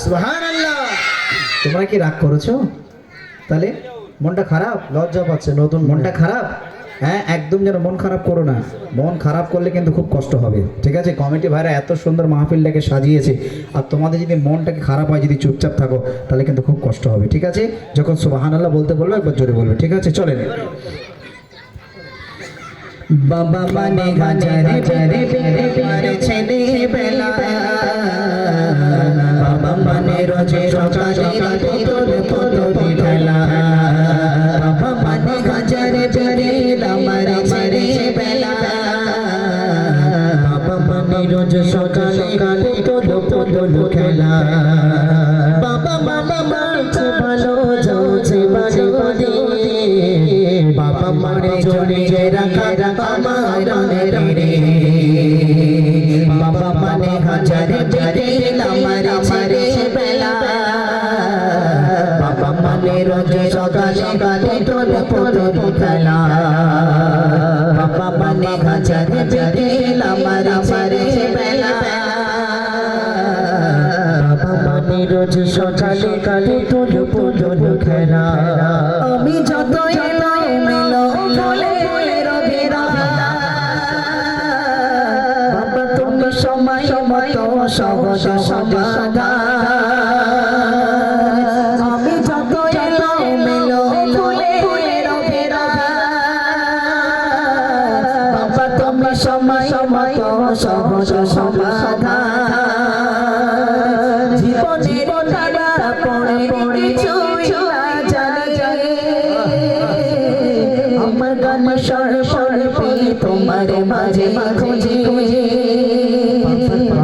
সুবহানাল্লাহ। তোমরা কি রাগ করেছো? তাহলে মনটা খারাপ, লজ্জা পাচ্ছে নতুন মনটা খারাপ? হ্যাঁ, একদম যেন মন খারাপ করো না। মন খারাপ করলে কিন্তু খুব কষ্ট হবে, ঠিক আছে? কমিটি ভাইরা এত সুন্দর মাহফিলটাকে সাজিয়েছে, আর তোমাদের যদি মনটাকে খারাপ হয়, যদি চুপচাপ থাকো, তাহলে কিন্তু খুব কষ্ট হবে, ঠিক আছে? যখন সুবহানাল্লাহ বলতে বলবে একবার জোরে বলবে, ঠিক আছে? চলেন। বাবা মানে গাজারে রে রে ছেলে বেলা, বাবা মানে রোজে সকালে তোর পদবি ঢালা, বাবা মানে গাজারে রে আমার ছেলে বেলা, বাবা মানে রোজ সকালে তোর পদবি খেলা, বাবা মানে মানছে ভালো যাচ্ছে বাজে বাজে, বাবা মানে জড়িয়ে রাখা আমার রে, বাবা মানে হাজারে জারে আমার ছেলে বেলা, বাবা মানে রোজ সকালে গালে তোর পদবি খেলা, বাবা মানে হাজারে জারে আমার ছেলে বেলা, বাবা মানে রোজ সকালে গালে তোর পদবি খেলা। আমি যত এলো মেলো বলে বাবা তুমি সময় মতো সহজ সমাধান, আমি যত এলো মেলো বলে বাবা তুমি সময় মতো সহজ সমাধান, জীবনের তারা পড়ে পড়ে আমার গান সর তোমার মাঝে খুঁজে খুঁজে,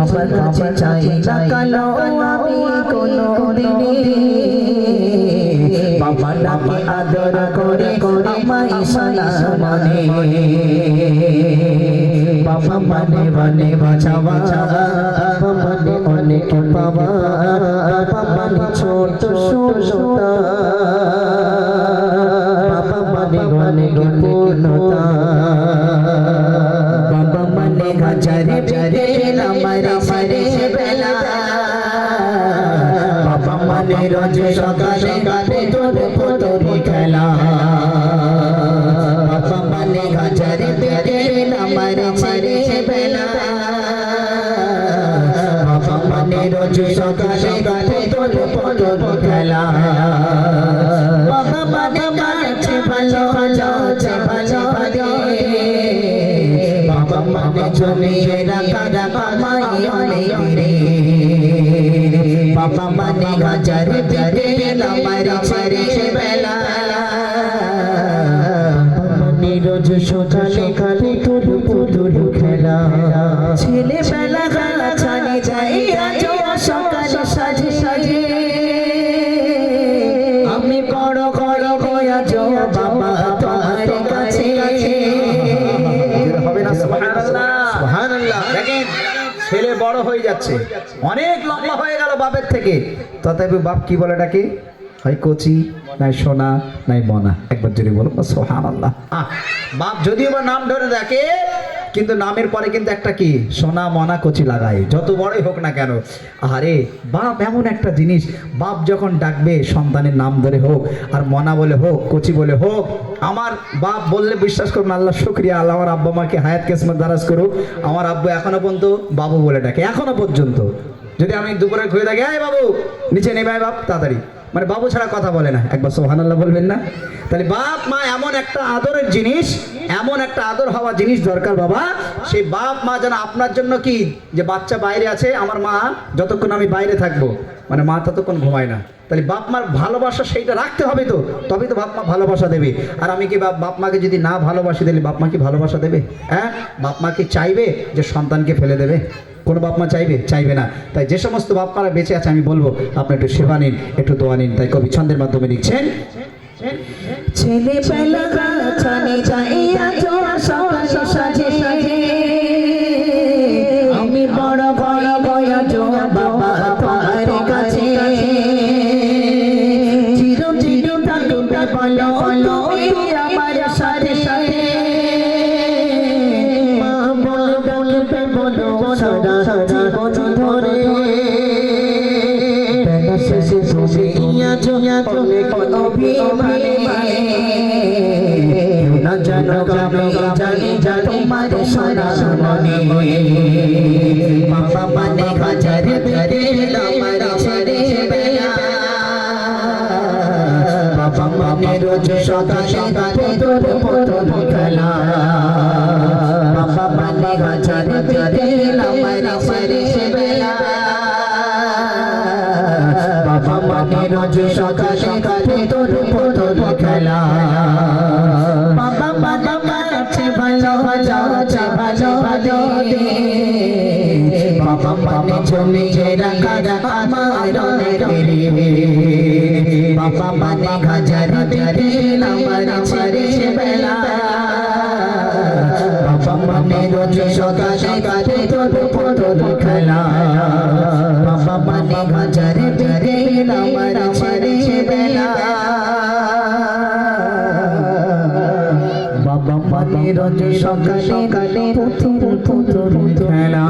আমার কাছে চাই না কালো আমি কোনো দিনে, বাবা নামে আদর করে আমায় সালা মানে, বাবা মানে মানে বাঁচাওয়া, বাবা মানে অনেক পাওয়া, বাবা মানে ছোট ছোটতা, বাবা মানে অনেক পূর্ণতা, বাবা মানে হাজারে জারে আমার বেলা, বাবা মানে রোজ সকালে গালে তোর পদবি খেলা, বাবা মানে হাজারে জারে আমার বেলা, বাবা মানে রোজ সকালে গালে তোর পদবি খেলা, বাবা মানে কাছে ভালো যাচ্ছে ভালো বাবা মানে জমিয়ে রাখা রাখা মাই অনেক রে, বাবা মানে হাজারে জারে আমার ছেলে বেলা, বাবা মানে রোজ সকালে খালি তোর পুতুল খেলা, ছেলে বেলা খেলা ছাড়ে যায় আজ সকালে সাজে সাজে, আমি বড় বড় হয়ে যাও বাবা তোমার কাছে, হবে না? সুবহানাল্লাহ সুবহানাল্লাহ। দেখেন ছেলে বড় হয়ে যাচ্ছে, অনেক লম্বা হয়ে গেল বাপের থেকে, তথাপি বাপ কি বলে ডাকে? হয় কচি, নাই সোনা, নাই মনা। একবার যদি বলো সুবহানাল্লাহ। বাপ যদিও বা নাম ধরে ডাকে, কিন্তু নামের পরে কিন্তু একটা কি সোনা মনা কচি লাগায়, যত বড়ই হোক না কেন। আরে বাপ এমন একটা জিনিস, বাপ যখন ডাকবে সন্তানের নাম ধরে হোক, আর মনা বলে হোক, কচি বলে হোক, আমার বাপ বললে বিশ্বাস করুন আল্লাহ শুকরিয়া, আল্লাহ আমার আব্বা মাকে হায়াত কিসমত দারাজ করুক, আমার আব্বু এখনো পর্যন্ত বাবু বলে ডাকে, এখনো পর্যন্ত। যদি আমি দুপুরে খুঁজে থাকি, এই বাবু নিচে নেবে বাপ তাড়াতাড়ি, মানে বাবু ছাড়া কথা বলে না। একবার সুবহানাল্লাহ বলবেন না? তাহলে বাপ মা এমন একটা আদরের জিনিস, এমন একটা আদর হওয়া জিনিস দরকার বাবা। সেই বাপ মা যেন আপনার জন্য কি, যে বাচ্চা বাইরে আছে, আমার মা যতক্ষণ আমি বাইরে থাকবো, মানে মা ততক্ষণ ঘুমায় না, তাহলে বাপ মার ভালোবাসা সেইটা রাখতে হবে, তো তবেই তো বাপ মা ভালোবাসা দেবে। আর আমি কি বাপ মাকে যদি না ভালোবাসি, দিলে বাপ মা কি ভালোবাসা দেবে? হ্যাঁ, বাপ মা কি চাইবে যে সন্তানকে ফেলে দেবে? কোনো বাপ মা চাইবে? চাইবে না। তাই যে সমস্ত বাপ মারা বেঁচে আছে, আমি বলবো আপনি একটু সেবা নিন, একটু দোয়া নিন। তাই কবি ছন্দের মাধ্যমে লিখছেন, ছেলে পেলা ছানে যাইয়া জোড়া সকালে সাজে সাজে, আমি বড় বড় বয়া জোড়া বাবা তোমার কাছে, চির চির থাকবে বলো বলো আমার সাথে সাথে, মা বলো বলবে বলো সারা জীবন ধরে, শেষে তুমি আছো অনেক অভিমানে না জানো আমি জানি যা তোমার সোনা মনে বাবা মানে হাজার বেড়ে আমার ছেড়ে বেলা বাবা মানে রোজ সকাল সকাল তোর পতন খেলা বাবা মানে হাজার বেড়ে আমার ছেড়ে বেলা বাবা মানে রোজ সকাল সকাল তোর পতন খেলা বাবা বাবা মাছে ভালো যাচ্ছে ভালো ভালো বাবা মানে জমি রাখা আমার রে বাবা মানে হাজার হাজারে আমার ছেড়ে বেলা বাবা মানে রোজ সকাল সকাল তোর পতন খেলা বাবা মানে হাজার হাজারে আমার ছেড়ে বেলা বাবা মানে রোজ সকাল সকালে পুতুল পুতুল খেলা